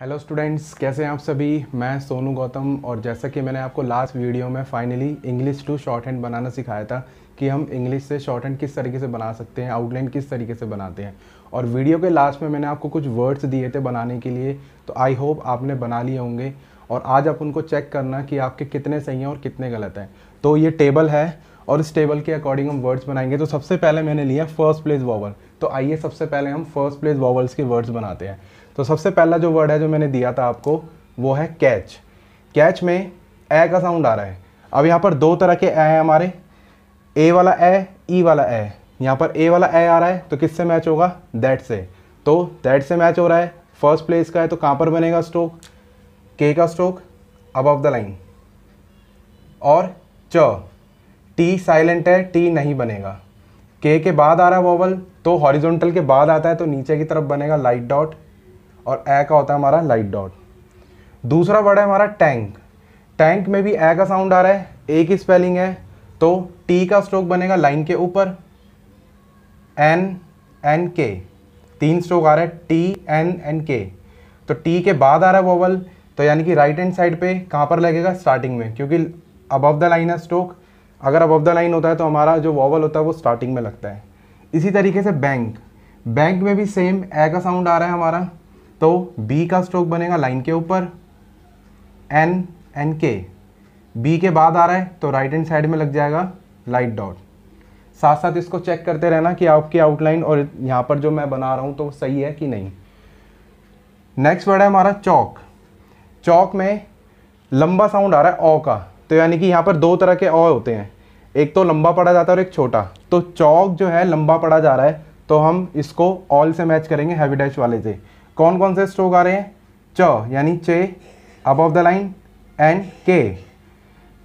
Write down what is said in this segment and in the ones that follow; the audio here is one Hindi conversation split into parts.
हेलो स्टूडेंट्स, कैसे हैं आप सभी। मैं सोनू गौतम और जैसा कि मैंने आपको लास्ट वीडियो में finally English to shorthand बनाना सिखाया था कि हम इंग्लिश से शॉर्ट हैंड किस तरीके से बना सकते हैं, आउटलाइन किस तरीके से बनाते हैं। और वीडियो के लास्ट में मैंने आपको कुछ वर्ड्स दिए थे बनाने के लिए, तो आई होप आपने बना लिए होंगे। और आज आप उनको चेक करना कि आपके कितने सही हैं और कितने गलत हैं। तो ये टेबल है और इस टेबल के अकॉर्डिंग हम वर्ड्स बनाएंगे। तो सबसे पहले मैंने लिया फर्स्ट प्लेस वॉवल। तो आइए सबसे पहले हम फर्स्ट प्लेस वॉवल्स के वर्ड्स बनाते हैं। तो सबसे पहला जो वर्ड है जो मैंने दिया था आपको वो है कैच। कैच में ए का साउंड आ रहा है। अब यहाँ पर दो तरह के ए हैं हमारे, ए वाला ए, ई वाला ए। यहाँ पर ए वाला ए आ रहा है तो किससे मैच होगा, दैट से। तो दैट से मैच हो रहा है, फर्स्ट प्लेस का है तो कहाँ पर बनेगा स्ट्रोक, के का स्ट्रोक अबव द लाइन। और च, टी साइलेंट है, टी नहीं बनेगा। के बाद आ रहा है वोवल तो हॉरिजॉन्टल के बाद आता है तो नीचे की तरफ बनेगा लाइट डॉट, और ए का होता है हमारा लाइट डॉट। दूसरा वर्ड है हमारा टैंक। टैंक में भी ए का साउंड आ रहा है, ए की स्पेलिंग है तो टी का स्ट्रोक बनेगा लाइन के ऊपर, एन के। तीन स्ट्रोक आ रहा है, टी एन के। तो टी के बाद आ रहा है वोवल तो यानी कि राइट हैंड साइड पे कहाँ पर लगेगा, स्टार्टिंग में, क्योंकि अबव द लाइन है स्ट्रोक। अगर अबव द लाइन होता है तो हमारा जो वोवल होता है वो स्टार्टिंग में लगता है। इसी तरीके से बैंक, बैंक में भी सेम ए का साउंड आ रहा है हमारा तो बी का स्ट्रोक बनेगा लाइन के ऊपर, एन के। बी के बाद आ रहा है तो राइट हैंड साइड में लग जाएगा लाइट डॉट। साथ साथ इसको चेक करते रहना कि आपकी आउटलाइन और यहाँ पर जो मैं बना रहा हूँ तो सही है कि नहीं। नेक्स्ट वर्ड है हमारा चौक। चौक में लंबा साउंड आ रहा है ओ का, तो यानी कि यहाँ पर दो तरह के ओ होते हैं, एक तो लंबा पढ़ा जाता है और एक छोटा। तो चौक जो है लंबा पढ़ा जा रहा है तो हम इसको ऑल से मैच करेंगे, हैवी डैश वाले से। कौन कौन से स्ट्रोक आ रहे हैं, च यानी चे अबव द लाइन, एंड के।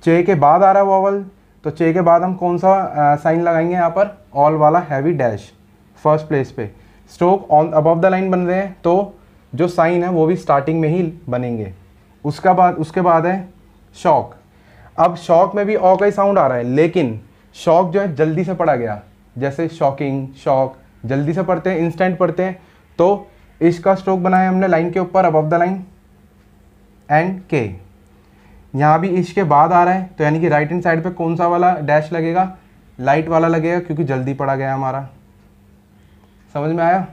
चे के बाद आ रहा है वोवल तो चे के बाद हम कौन सा साइन लगाएंगे यहाँ पर, ऑल वाला हैवी डैश फर्स्ट प्लेस पे। Stroke on above the line बन रहे हैं तो जो साइन है वो भी स्टार्टिंग में ही बनेंगे। उसके बाद है शॉक। अब शॉक में भी ओ का ही साउंड आ रहा है, लेकिन शॉक जो है जल्दी से पढ़ा गया, जैसे शॉकिंग, शॉक जल्दी से पढ़ते हैं, इंस्टेंट पढ़ते हैं। तो इसका स्ट्रोक बनाया हमने लाइन के ऊपर अबव द लाइन, एंड के। यहाँ भी इसके बाद आ रहा है तो यानी कि राइट हैंड साइड पे कौन सा वाला डैश लगेगा, लाइट वाला लगेगा, क्योंकि जल्दी पढ़ा गया हमारा। समझ में आया।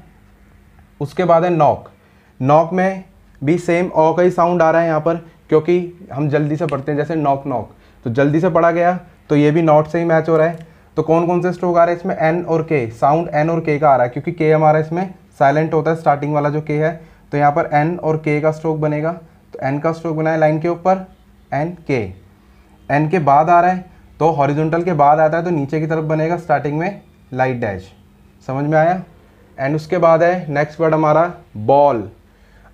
उसके बाद है नॉक। नॉक में भी सेम ओ का ही साउंड आ रहा है यहाँ पर, क्योंकि हम जल्दी से पढ़ते हैं, जैसे नॉक नॉक तो जल्दी से पढ़ा गया तो ये भी नॉट से ही मैच हो रहा है। तो कौन कौन से स्ट्रोक आ रहे हैं इसमें, एन और के। साउंड एन और के का आ रहा है क्योंकि के हमारा इसमें साइलेंट होता है, स्टार्टिंग वाला जो के है। तो यहाँ पर एन और के का स्ट्रोक बनेगा, तो एन का स्ट्रोक बनाया लाइन के ऊपर, एन के। एन के बाद आ रहा है तो हॉरिजॉन्टल के बाद आता है तो नीचे की तरफ बनेगा स्टार्टिंग में लाइट डैश। समझ में आया। एंड उसके बाद है नेक्स्ट वर्ड हमारा बॉल।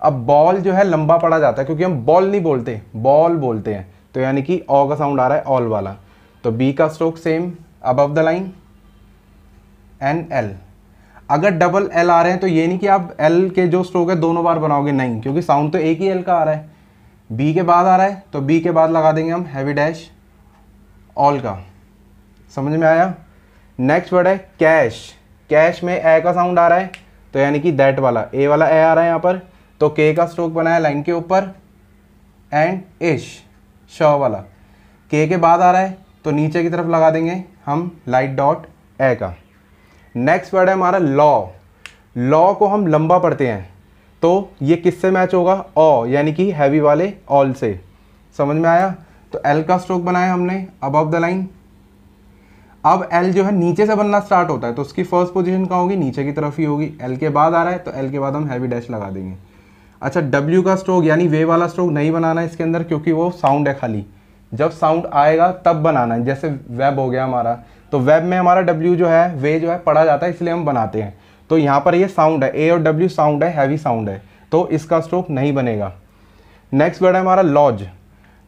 अब बॉल जो है लंबा पढ़ा जाता है, क्योंकि हम बॉल नहीं बोलते, बॉल बोलते हैं, तो यानी कि ओ का साउंड आ रहा है ऑल वाला। तो बी का stroke same above the line, N L. अगर डबल एल आ रहे हैं तो ये नहीं कि आप एल के जो स्ट्रोक है दोनों बार बनाओगे, नहीं, क्योंकि साउंड तो एक ही एल का आ रहा है। बी के बाद आ रहा है तो बी के बाद लगा देंगे हम हैवी डैश ऑल का। समझ में आया। नेक्स्ट वर्ड है कैश। कैश में ए का साउंड आ रहा है तो यानी कि दैट वाला, ए वाला ए आ रहा है यहाँ पर, तो के का स्ट्रोक बनाया लाइन के ऊपर, एंड इश श वाला। के बाद आ रहा है तो नीचे की तरफ लगा देंगे हम लाइट डॉट ए का। नेक्स्ट वर्ड है हमारा लॉ। लॉ को हम लंबा पढ़ते हैं तो ये किससे मैच होगा, ओ यानी कि हैवी वाले ऑल से। समझ में आया। तो एल का स्ट्रोक बनाया हमने अबव द लाइन। अब एल जो है नीचे से बनना स्टार्ट होता है तो उसकी फर्स्ट पोजीशन कहाँ होगी, नीचे की तरफ ही होगी। एल के बाद आ रहा है तो एल के बाद हम हैवी डैश लगा देंगे। अच्छा, डब्ल्यू का स्ट्रोक यानी वे वाला स्ट्रोक नहीं बनाना है इसके अंदर, क्योंकि वो साउंड है खाली, जब साउंड आएगा तब बनाना है। जैसे वेब हो गया हमारा, तो वेब में हमारा डब्ल्यू जो है वे जो है पढ़ा जाता है, इसलिए हम बनाते हैं। तो यहाँ पर ये साउंड है, ए और डब्ल्यू साउंड है, हैवी साउंड है, तो इसका स्ट्रोक नहीं बनेगा। नेक्स्ट वर्ड है हमारा लॉज।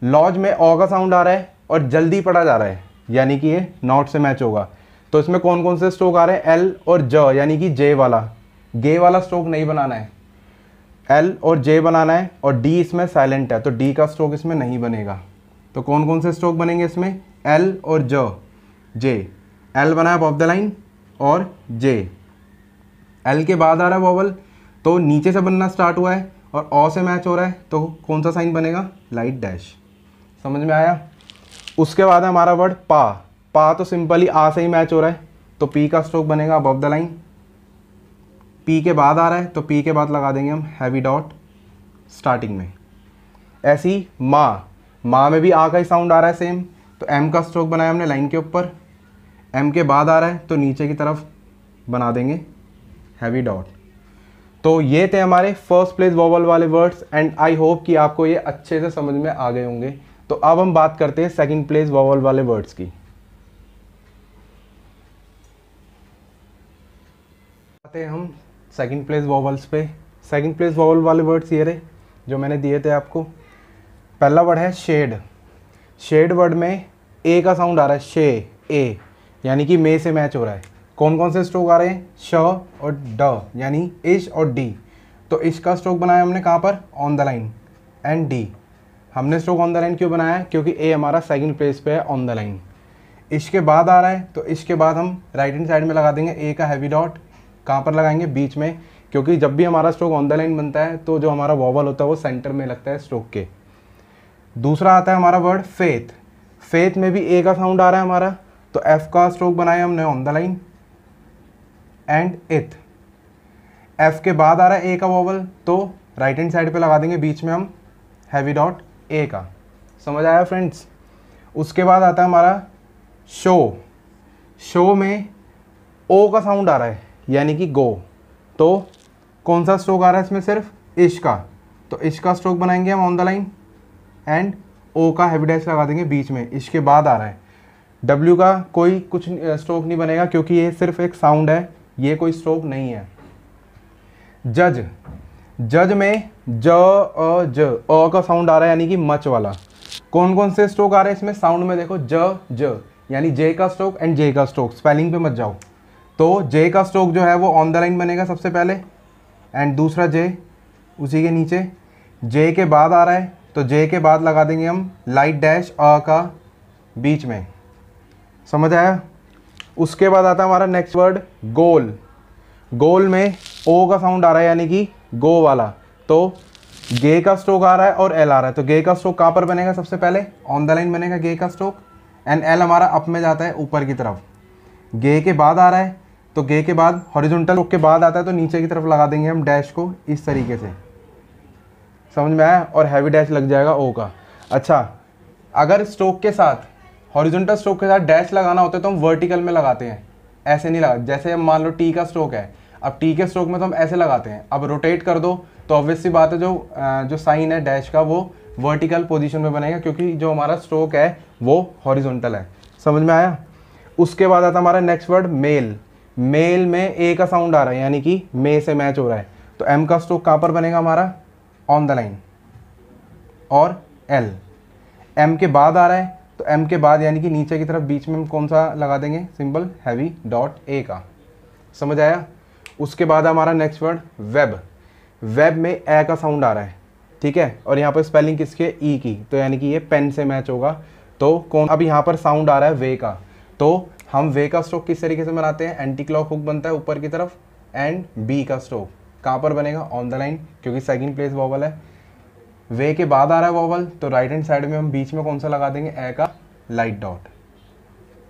लॉज में ओ का साउंड आ रहा है और जल्दी पढ़ा जा रहा है, यानी कि ये नॉट से मैच होगा। तो इसमें कौन कौन से स्ट्रोक आ रहे हैं, एल और ज, यानी कि जे वाला, गे वाला स्ट्रोक नहीं बनाना है, एल और जे बनाना है। और डी इसमें साइलेंट है तो डी का स्ट्रोक इसमें नहीं बनेगा। तो कौन कौन से स्ट्रोक बनेंगे इसमें, एल और जे। एल बना है अबव द लाइन और जे। एल के बाद आ रहा है वोवल तो नीचे से बनना स्टार्ट हुआ है और ऑ से मैच हो रहा है तो कौन सा साइन बनेगा, लाइट डैश। समझ में आया। उसके बाद है हमारा वर्ड पा। पा तो सिंपली आ से ही मैच हो रहा है तो पी का स्ट्रोक बनेगा अबव द लाइन। पी के बाद आ रहा है तो पी के बाद लगा देंगे हम हैवी डॉट स्टार्टिंग में। ऐसी माँ, माँ में भी आ का ही साउंड आ रहा है सेम, तो एम का स्ट्रोक बनाया हमने लाइन के ऊपर। एम के बाद आ रहा है तो नीचे की तरफ बना देंगे हैवी डॉट। तो ये थे हमारे फर्स्ट प्लेस वोवल वाले वर्ड्स एंड आई होप कि आपको ये अच्छे से समझ में आ गए होंगे। तो अब हम बात करते हैं सेकंड प्लेस वोवल वाले वर्ड्स की। आते हैं हम सेकंड प्लेस वोवल्स पे। सेकंड प्लेस वोवल वाले वर्ड्स ये रहे जो मैंने दिए थे आपको। पहला वर्ड है शेड। शेड वर्ड में ए का साउंड आ रहा है, शे, ए, यानी कि मे से मैच हो रहा है। कौन कौन से स्ट्रोक आ रहे हैं, श और ड, यानी इश और डी। तो इश का स्ट्रोक बनाया हमने कहाँ पर, on the line, and D हमने स्ट्रोक ऑन द लाइन क्यों बनाया है, क्योंकि ए हमारा सेकंड प्लेस पे है ऑन द लाइन। इश के बाद आ रहा है तो इश के बाद हम राइट हैंड साइड में लगा देंगे ए का हैवी डॉट। कहाँ पर लगाएंगे, बीच में, क्योंकि जब भी हमारा स्ट्रोक ऑन द लाइन बनता है तो जो हमारा वॉवल होता है वो सेंटर में लगता है स्ट्रोक के। दूसरा आता है हमारा वर्ड फेथ। फेथ में भी ए का साउंड आ रहा है हमारा, तो एफ का स्ट्रोक बनाया हमने ऑन द लाइन एंड इथ। एफ के बाद आ रहा है ए का वॉवल तो राइट हैंड साइड पे लगा देंगे बीच में हम हैवी डॉट ए का। समझ आया फ्रेंड्स। उसके बाद आता है हमारा शो। शो में ओ का साउंड आ रहा है यानी कि गो, तो कौन सा स्ट्रोक आ रहा है इसमें, सिर्फ इश का। तो इश का स्ट्रोक बनाएंगे हम ऑन द लाइन एंड ओ का हैवी डैश लगा देंगे बीच में। इश के बाद आ रहा है डब्ल्यू का कोई कुछ स्ट्रोक नहीं बनेगा क्योंकि ये सिर्फ एक साउंड है, ये कोई स्ट्रोक नहीं है। जज। जज में ज अ का साउंड आ रहा है यानी कि मच वाला। कौन कौन से स्ट्रोक आ रहे हैं इसमें साउंड में, देखो ज यानी जे का स्ट्रोक एंड जे का स्ट्रोक। स्पेलिंग पे मत जाओ। तो जे का स्ट्रोक जो है वो ऑन द लाइन बनेगा सबसे पहले एंड दूसरा जे उसी के नीचे। जे के बाद आ रहा है तो जे के बाद लगा देंगे हम लाइट डैश अ का बीच में। समझ आया। उसके बाद आता है हमारा नेक्स्ट वर्ड गोल। गोल में ओ का साउंड आ रहा है यानी कि गो वाला, तो गे का स्ट्रोक आ रहा है और एल आ रहा है। तो गे का स्ट्रोक कहाँ पर बनेगा, सबसे पहले ऑन द लाइन बनेगा गे का स्ट्रोक एंड एल हमारा अप में जाता है ऊपर की तरफ। गे के बाद आ रहा है तो गे के बाद हॉरिजॉन्टल स्ट्रोक के बाद आता है तो नीचे की तरफ लगा देंगे हम डैश को इस तरीके से। समझ में आया। और हैवी डैश लग जाएगा ओ का। अच्छा, अगर स्ट्रोक के साथ हॉरिजॉन्टल स्ट्रोक के साथ डैश लगाना होता है तो हम वर्टिकल में लगाते हैं, ऐसे नहीं लगा। जैसे हम मान लो टी का स्ट्रोक है, अब टी के स्ट्रोक में तो हम ऐसे लगाते हैं। अब रोटेट कर दो तो ऑब्वियस सी बात है जो साइन है डैश का वो वर्टिकल पोजीशन में बनेगा क्योंकि जो हमारा स्ट्रोक है वो हॉरिजॉन्टल है। समझ में आया। उसके बाद आता हमारा नेक्स्ट वर्ड मेल। मेल में ए का साउंड आ रहा है यानी कि मे से मैच हो रहा है, तो एम का स्ट्रोक कहाँ पर बनेगा हमारा, ऑन द लाइन और एल। एम के बाद आ रहा है तो एम के बाद यानी कि नीचे की तरफ बीच में हम कौन सा लगा देंगे, सिंपल हैवी डॉट ए का। समझ आया। उसके बाद हमारा नेक्स्ट वर्ड वेब। वेब में ए का साउंड आ रहा है, ठीक है, और यहाँ पर स्पेलिंग किसके, ई की, तो यानी कि ये पेन से मैच होगा। तो कौन, अब यहाँ पर साउंड आ रहा है वे का, तो हम वे का स्ट्रोक किस तरीके से बनाते हैं, एंटी क्लॉक हुक बनता है ऊपर की तरफ एंड बी का स्ट्रोक कहाँ पर बनेगा, ऑन द लाइन, क्योंकि सेकंड प्लेस वॉवल है। वे के बाद आ रहा है वॉवल तो राइट हैंड साइड में हम बीच में कौन सा लगा देंगे, ए का लाइट डॉट,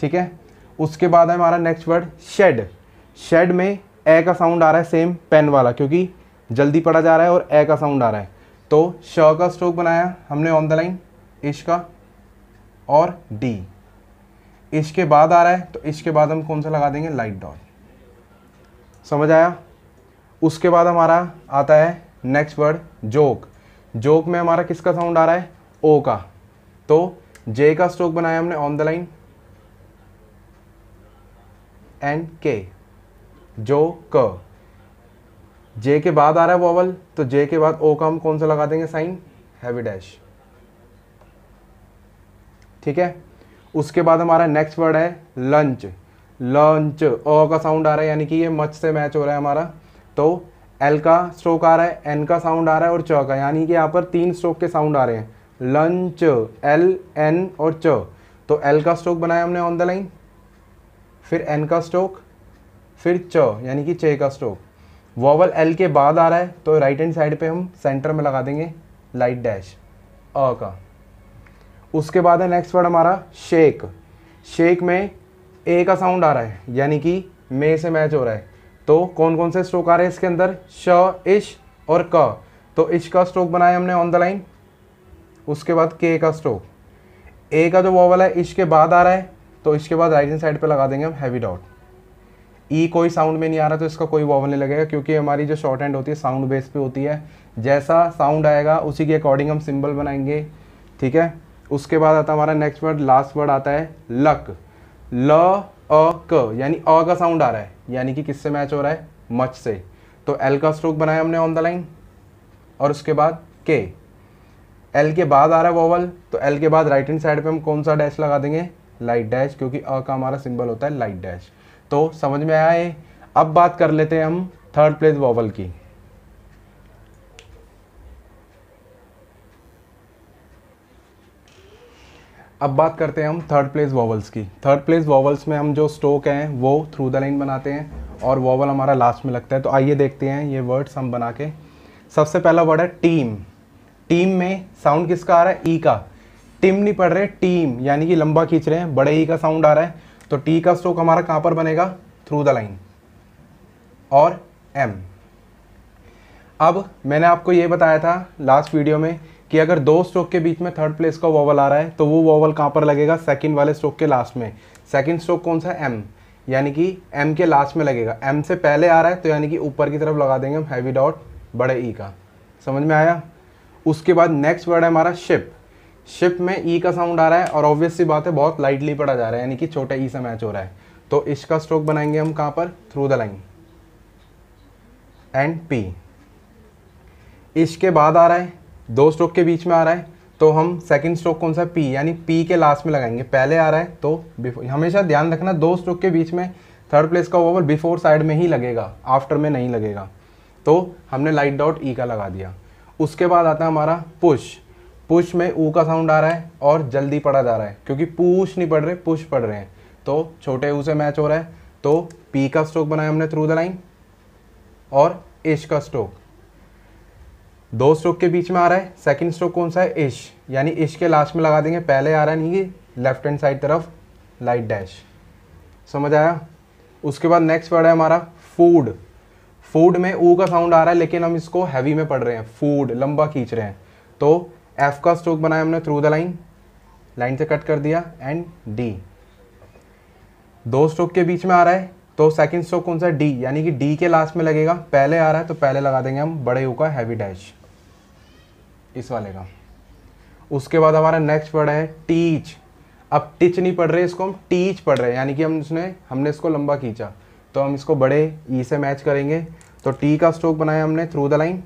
ठीक है। उसके बाद है हमारा नेक्स्ट वर्ड शेड। शेड में ए का साउंड आ रहा है सेम पेन वाला क्योंकि जल्दी पढ़ा जा रहा है और ए का साउंड आ रहा है, तो श का स्ट्रोक बनाया हमने ऑन द लाइन, इश का और डी। इश के बाद आ रहा है तो इश के बाद हम कौन सा लगा देंगे, लाइट डॉट। समझ आया। उसके बाद हमारा आता है नेक्स्ट वर्ड जोक। जोक में हमारा किसका साउंड आ रहा है, ओ का, तो जे का स्ट्रोक बनाया हमने ऑन द लाइन एंड के, जो क। जे के बाद आ रहा है वॉवल तो जे के बाद ओ का हम कौन सा लगा देंगे, साइन हैवी डैश, ठीक है। उसके बाद हमारा नेक्स्ट वर्ड है लंच। लंच ओ का साउंड आ रहा है यानी कि ये मच से मैच हो रहा है हमारा, तो एल का स्ट्रोक आ रहा है, एन का साउंड आ रहा है और च का, यानी कि यहाँ पर 3 स्ट्रोक के साउंड आ रहे हैं, लंच, एल, एन और च। तो एल का स्ट्रोक बनाया हमने ऑन द लाइन, फिर एन का स्ट्रोक, फिर च यानी कि चे का स्ट्रोक। वॉवल एल के बाद आ रहा है तो राइट हैंड साइड पे हम सेंटर में लगा देंगे लाइट डैश अ का। उसके बाद है नेक्स्ट वर्ड हमारा शेक। शेक में ए का साउंड आ रहा है यानी कि मे से मैच हो रहा है। तो कौन कौन से स्ट्रोक आ रहे हैं इसके अंदर, श, इश और क। तो इश का स्ट्रोक बनाया हमने ऑन द लाइन। उसके बाद के का स्ट्रोक, ए का जो वॉवल है इश के बाद आ रहा है तो इसके बाद राइट हैंड साइड पे लगा देंगे हम हैवी डॉट। ई कोई साउंड में नहीं आ रहा तो इसका कोई वॉवल नहीं लगेगा क्योंकि हमारी जो शॉर्ट हैंड होती है साउंड बेस पे होती है। जैसा साउंड आएगा उसी के अकॉर्डिंग हम सिंबल बनाएंगे, ठीक है। उसके बाद आता है हमारा नेक्स्ट वर्ड, लास्ट वर्ड आता है लक। ल अ क यानी अ का साउंड आ रहा है यानी कि किससे मैच हो रहा है, मच से। तो एल का स्ट्रोक बनाया हमने ऑन द लाइन और उसके बाद के। एल के बाद आ रहा है वॉवल तो एल के बाद राइट हैंड साइड पे हम कौन सा डैश लगा देंगे, लाइट डैश, क्योंकि अ का हमारा सिंबल होता है लाइट डैश। तो समझ में आया है। अब बात कर लेते हैं हम थर्ड प्लेस वॉवल की। अब बात करते हैं हम थर्ड प्लेस वॉवल्स की। थर्ड प्लेस वॉवल्स में हम जो स्ट्रोक हैं वो थ्रू द लाइन बनाते हैं और वॉवल हमारा लास्ट में लगता है। तो आइए देखते हैं ये वर्ड्स हम बना के। सबसे पहला वर्ड है टीम। टीम में साउंड किसका आ रहा है, ई का। टीम नहीं पढ़ रहे, टीम यानी कि लंबा खींच रहे हैं, बड़े ई का साउंड आ रहा है। तो टी का स्ट्रोक हमारा कहाँ पर बनेगा, थ्रू द लाइन और एम। अब मैंने आपको ये बताया था लास्ट वीडियो में कि अगर दो स्ट्रोक के बीच में थर्ड प्लेस का वॉवल आ रहा है तो वो वॉवल कहाँ पर लगेगा, सेकंड वाले स्ट्रोक के लास्ट में। सेकंड स्ट्रोक कौन सा है, एम, यानी कि एम के लास्ट में लगेगा। एम से पहले आ रहा है तो यानी कि ऊपर की तरफ लगा देंगे हम हैवी डॉट बड़े ई का। समझ में आया। उसके बाद नेक्स्ट वर्ड है हमारा शिप। शिप में ई का साउंड आ रहा है और ऑब्वियस सी बात है बहुत लाइटली पढ़ा जा रहा है यानी कि छोटे ई से मैच हो रहा है। तो इसका स्ट्रोक बनाएंगे हम कहाँ पर, through the line and P. इसके बाद आ रहा है, दो स्ट्रोक के बीच में आ रहा है तो हम सेकंड स्ट्रोक कौन सा, पी, यानी पी के लास्ट में लगाएंगे। पहले आ रहा है तो बिफोर। हमेशा ध्यान रखना दो स्ट्रोक के बीच में थर्ड प्लेस का वॉवल बिफोर साइड में ही लगेगा, आफ्टर में नहीं लगेगा। तो हमने लाइट डॉट ई का लगा दिया। उसके बाद आता है हमारा पुश। पुश में ऊ का साउंड आ रहा है और जल्दी पढ़ा जा रहा है क्योंकि पुश नहीं पढ़ रहे, पुश पढ़ रहे हैं। तो छोटे ऊ से मैच हो रहा है तो पी का स्ट्रोक बनाया हमने थ्रू द लाइन और इश का स्ट्रोक। दो स्ट्रोक के बीच में आ रहा है, सेकंड स्ट्रोक कौन सा है, इश, यानी इश के लास्ट में लगा देंगे। पहले आ रहा है नहीं, लेफ्ट हैंड साइड तरफ लाइट डैश। समझ आया। उसके बाद नेक्स्ट वर्ड है हमारा फूड। फूड में ऊ का साउंड आ रहा है लेकिन हम इसको हैवी में पढ़ रहे हैं, फूड लंबा खींच रहे हैं। तो एफ का स्ट्रोक बनाया हमने थ्रू द लाइन, लाइन से कट कर दिया एंड डी। दो स्ट्रोक के बीच में आ रहा है तो सेकंड स्ट्रोक कौन सा है, डी, यानी कि डी के लास्ट में लगेगा। पहले आ रहा है तो पहले लगा देंगे हम बड़े यू का हैवी डैश, इस वाले का। उसके बाद हमारा नेक्स्ट वर्ड है टीच। अब टिच नहीं पढ़ रहे, इसको हम टीच पढ़ रहे हैं यानी कि हमने इसको लंबा खींचा तो हम इसको बड़े ई से मैच करेंगे। तो टी का स्ट्रोक बनाया हमने थ्रू द लाइन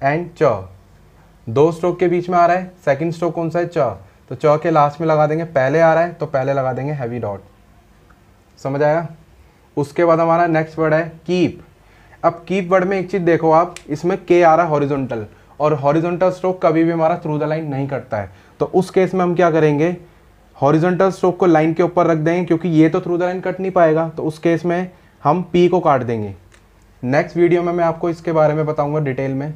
एंड च। दो स्ट्रोक के बीच में आ रहा है, सेकंड स्ट्रोक कौन सा है, च, तो च के लास्ट में लगा देंगे। पहले आ रहा है तो पहले लगा देंगे हैवी डॉट। समझ आया। उसके बाद हमारा नेक्स्ट वर्ड है कीप। अब कीप वर्ड में एक चीज देखो आप, इसमें के आ रहा है हॉरिजॉन्टल और हॉरिजॉन्टल स्ट्रोक कभी भी हमारा थ्रू द लाइन नहीं कटता है। तो उस केस में हम क्या करेंगे, हॉरिजॉन्टल स्ट्रोक को लाइन के ऊपर रख देंगे क्योंकि ये तो थ्रू द लाइन कट नहीं पाएगा। तो उस केस में हम पी को काट देंगे। नेक्स्ट वीडियो में मैं आपको इसके बारे में बताऊंगा डिटेल में।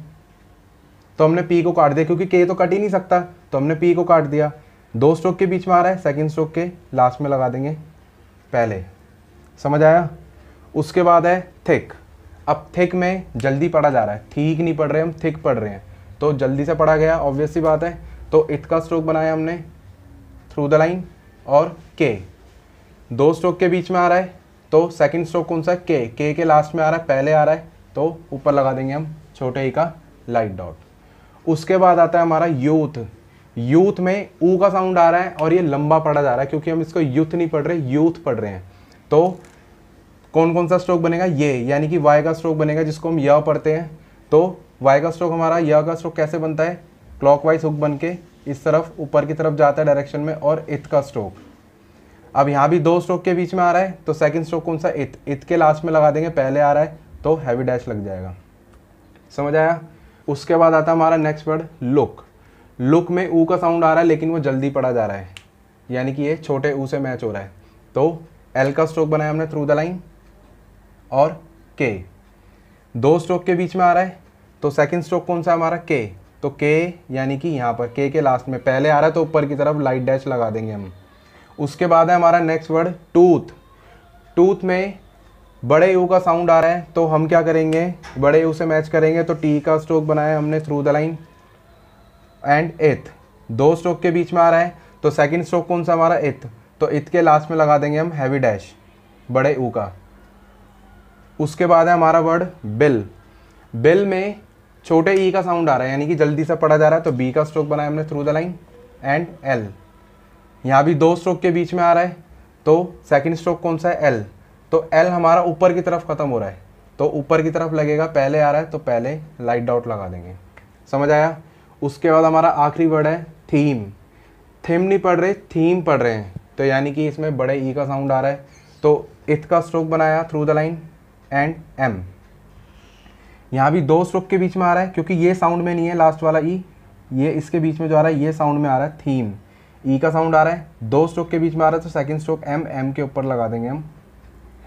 तो हमने पी को काट दिया क्योंकि के तो कट ही नहीं सकता, तो हमने पी को काट दिया। दो स्ट्रोक के बीच में आ रहा है, सेकंड स्ट्रोक के लास्ट में लगा देंगे पहले। समझ आया। उसके बाद है थिक। अब थिक में जल्दी पढ़ा जा रहा है, ठीक नहीं पढ़ रहे हम, थिक पढ़ रहे हैं तो जल्दी से पढ़ा गया, ऑब्वियस सी बात है। तो इथ का स्ट्रोक बनाया हमने थ्रू द लाइन और के। दो स्ट्रोक के बीच में आ रहा है तो सेकंड स्ट्रोक कौन सा है, के लास्ट में आ रहा है, पहले आ रहा है तो ऊपर लगा देंगे हम छोटे ई का लाइट डॉट। उसके बाद आता है हमारा यूथ। यूथ में ऊ का साउंड आ रहा है और ये लंबा पढ़ा जा रहा है क्योंकि हम इसको यूथ नहीं पढ़ रहे, यूथ पढ़ रहे हैं। तो कौन कौन सा स्ट्रोक बनेगा, ये, यानी कि वाई का स्ट्रोक बनेगा जिसको हम य पढ़ते हैं। तो वाई का स्ट्रोक हमारा, य का स्ट्रोक कैसे बनता है, क्लॉकवाइज हुक बन के इस तरफ ऊपर की तरफ जाता है डायरेक्शन में। और इथ का स्ट्रोक, अब यहाँ भी दो स्ट्रोक के बीच में आ रहा है तो सेकंड स्ट्रोक कौन सा, इथ के लास्ट में लगा देंगे। पहले आ रहा है तो हैवी डैश लग जाएगा। समझ आया। उसके बाद आता है हमारा नेक्स्ट वर्ड लुक। लुक में ऊ का साउंड आ रहा है लेकिन वो जल्दी पढ़ा जा रहा है यानी कि ये छोटे ऊ से मैच हो रहा है। तो एल का स्ट्रोक बनाया हमने थ्रू द लाइन और के। दो स्ट्रोक के बीच में आ रहा है, तो सेकंड स्ट्रोक कौन सा हमारा के, तो के यानी कि यहाँ पर के लास्ट में पहले आ रहा है तो ऊपर की तरफ लाइट डैश लगा देंगे हम। उसके बाद है हमारा नेक्स्ट वर्ड टूथ। टूथ में बड़े यू का साउंड आ रहा है, तो हम क्या करेंगे, बड़े यू से मैच करेंगे, तो टी का स्ट्रोक बनाया हमने थ्रू द लाइन एंड एथ। दो स्ट्रोक के बीच में आ रहा है, तो सेकंड स्ट्रोक कौन सा हमारा एथ, तो एथ के लास्ट में लगा देंगे हम हैवी डैश बड़े यू का। उसके बाद है हमारा वर्ड बिल। बिल में छोटे ई का साउंड आ रहा है यानी कि जल्दी से पढ़ा जा रहा है, तो बी का स्ट्रोक बनाया हमने through the line and L. यहाँ भी दो स्ट्रोक के बीच में आ रहा है, तो सेकंड स्ट्रोक कौन सा है, एल, तो एल हमारा ऊपर की तरफ खत्म हो रहा है, तो ऊपर की तरफ लगेगा, पहले आ रहा है तो पहले लाइट डॉट लगा देंगे। समझ आया। उसके बाद हमारा आखिरी वर्ड है थीम। थीम नहीं पढ़ रहे, थीम पढ़ रहे हैं, तो यानी कि इसमें बड़े ई का साउंड आ रहा है, तो इथ का स्ट्रोक बनाया through the line and M. यहाँ भी दो स्ट्रोक के बीच में आ रहा है, क्योंकि ये साउंड में नहीं है लास्ट वाला ई, ये इसके बीच में जो आ रहा है ये साउंड में आ रहा है थीम। ई का साउंड आ रहा है, दो स्ट्रोक के बीच में आ रहा है, तो सेकंड स्ट्रोक एम, एम के ऊपर लगा देंगे हम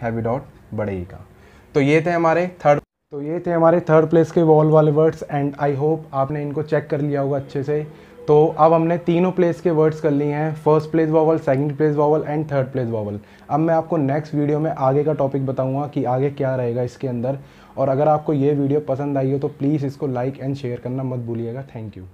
हैवी डॉट बड़े ई का। तो ये थे हमारे थर्ड प्लेस के वॉल वाले वर्ड्स, एंड आई होप आपने इनको चेक कर लिया होगा अच्छे से। तो अब हमने तीनों प्लेस के वर्ड्स कर लिए हैं, first place vowel, second place vowel and third place vowel. अब मैं आपको नेक्स्ट वीडियो में आगे का टॉपिक बताऊंगा कि आगे क्या रहेगा इसके अंदर। और अगर आपको ये वीडियो पसंद आई हो तो प्लीज़ इसको लाइक एंड शेयर करना मत भूलिएगा। Thank you.